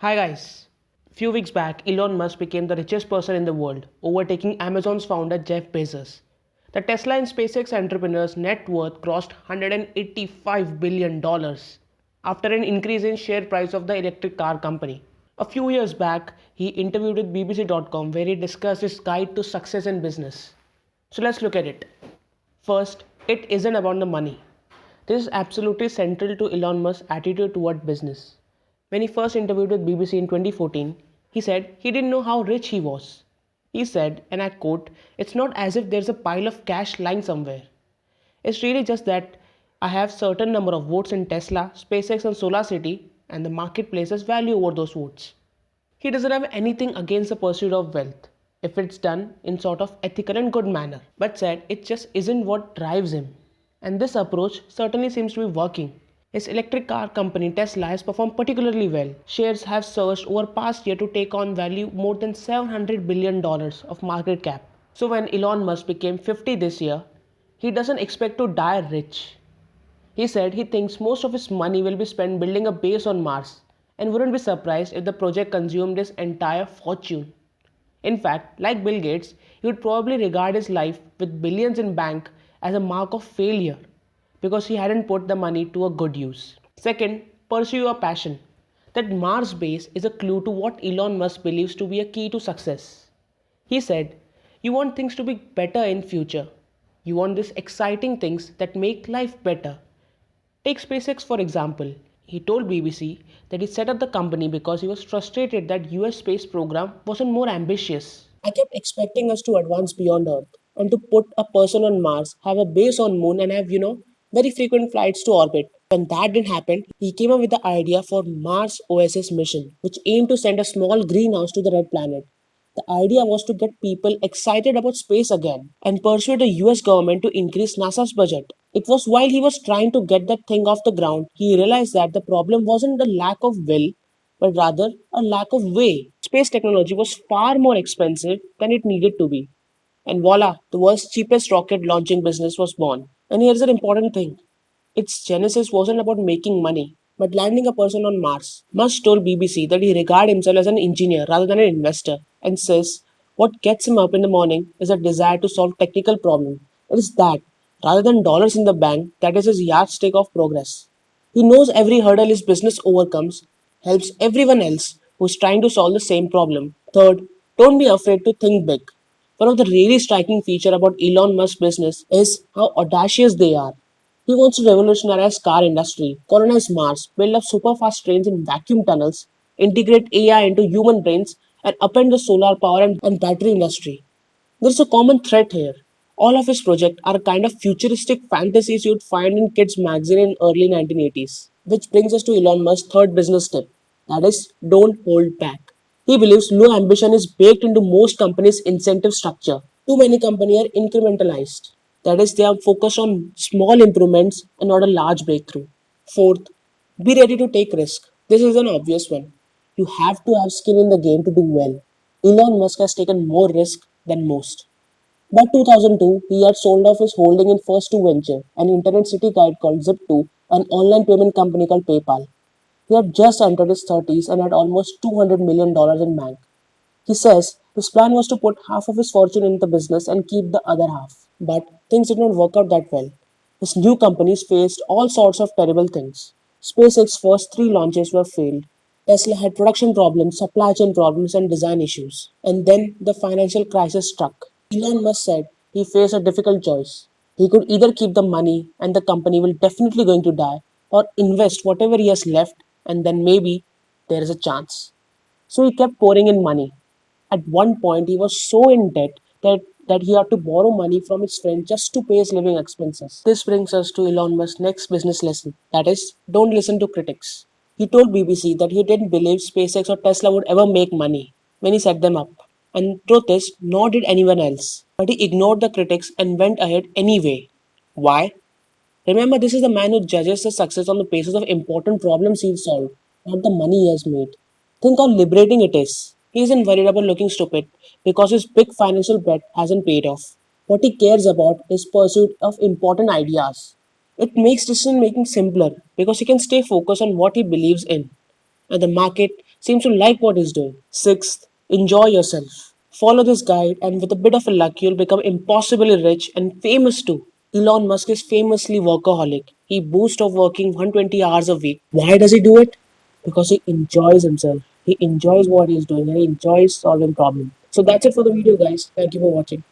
Hi guys. Few weeks back, Elon Musk became the richest person in the world, overtaking Amazon's founder Jeff Bezos. The Tesla and SpaceX entrepreneur's net worth crossed $185 billion after an increase in share price of the electric car company. A few years back, he interviewed with BBC.com where he discussed his guide to success in business. So let's look at it. First, it isn't about the money. This is absolutely central to Elon Musk's attitude toward business. When he first interviewed with BBC in 2014, he said he didn't know how rich he was. He said, and I quote, "It's not as if there's a pile of cash lying somewhere. It's really just that I have certain number of votes in Tesla, SpaceX and SolarCity and the marketplaces value over those votes." He doesn't have anything against the pursuit of wealth if it's done in sort of ethical and good manner, but said it just isn't what drives him. And this approach certainly seems to be working. His electric car company Tesla has performed particularly well. Shares have surged over past year to take on value more than $700 billion of market cap. So when Elon Musk became 50 this year, he doesn't expect to die rich. He said he thinks most of his money will be spent building a base on Mars and wouldn't be surprised if the project consumed his entire fortune. In fact, like Bill Gates, he would probably regard his life with billions in bank as a mark of failure because he hadn't put the money to a good use. Second, pursue your passion. That Mars base is a clue to what Elon Musk believes to be a key to success. He said, "You want things to be better in future. You want these exciting things that make life better." Take SpaceX for example. He told BBC that he set up the company because he was frustrated that US space program wasn't more ambitious. "I kept expecting us to advance beyond Earth and to put a person on Mars, have a base on Moon and have, very frequent flights to orbit. When that didn't happen, he came up with the idea for Mars OSS mission, which aimed to send a small greenhouse to the red planet. The idea was to get people excited about space again and persuade the US government to increase NASA's budget. It was while he was trying to get that thing off the ground, he realized that the problem wasn't the lack of will, but rather a lack of way. Space technology was far more expensive than it needed to be. And voila, the world's cheapest rocket launching business was born. And here's an important thing. Its genesis wasn't about making money, but landing a person on Mars. Musk told BBC that he regards himself as an engineer rather than an investor and says what gets him up in the morning is a desire to solve technical problems. It is that, rather than dollars in the bank, that is his yardstick of progress. He knows every hurdle his business overcomes helps everyone else who's trying to solve the same problem. Third, don't be afraid to think big. One of the really striking features about Elon Musk's business is how audacious they are. He wants to revolutionize car industry, colonize Mars, build up super fast trains in vacuum tunnels, integrate AI into human brains, and upend the solar power and battery industry. There's a common thread here. All of his projects are a kind of futuristic fantasies you'd find in kids' magazine in early 1980s. Which brings us to Elon Musk's third business tip. That is, don't hold back. He believes low ambition is baked into most companies' incentive structure. Too many companies are incrementalized. That is, they are focused on small improvements and not a large breakthrough. Fourth, be ready to take risk. This is an obvious one. You have to have skin in the game to do well. Elon Musk has taken more risk than most. By 2002, he had sold off his holding in First 2 Venture, an internet city guide called Zip2, an online payment company called PayPal. He had just entered his 30s and had almost $200 million in bank. He says his plan was to put half of his fortune in the business and keep the other half. But things did not work out that well. His new companies faced all sorts of terrible things. SpaceX's first three launches were failed. Tesla had production problems, supply chain problems, and design issues. And then the financial crisis struck. Elon Musk said he faced a difficult choice. He could either keep the money and the company will definitely going to die, or invest whatever he has left and then maybe there is a chance. So he kept pouring in money. At one point, he was so in debt that he had to borrow money from his friend just to pay his living expenses. This brings us to Elon Musk's next business lesson. That is, don't listen to critics. He told BBC that he didn't believe SpaceX or Tesla would ever make money when he set them up. And truth is, nor did anyone else. But he ignored the critics and went ahead anyway. Why? Remember, this is the man who judges the success on the basis of important problems he's solved, not the money he has made. Think how liberating it is. He isn't worried about looking stupid because his big financial bet hasn't paid off. What he cares about is pursuit of important ideas. It makes decision making simpler because he can stay focused on what he believes in. And the market seems to like what he's doing. Sixth, enjoy yourself. Follow this guide, and with a bit of a luck, you'll become impossibly rich and famous too. Elon Musk is famously workaholic. He boasts of working 120 hours a week. Why does he do it? Because he enjoys himself. He enjoys what he's doing and he enjoys solving problems. So that's it for the video, guys. Thank you for watching.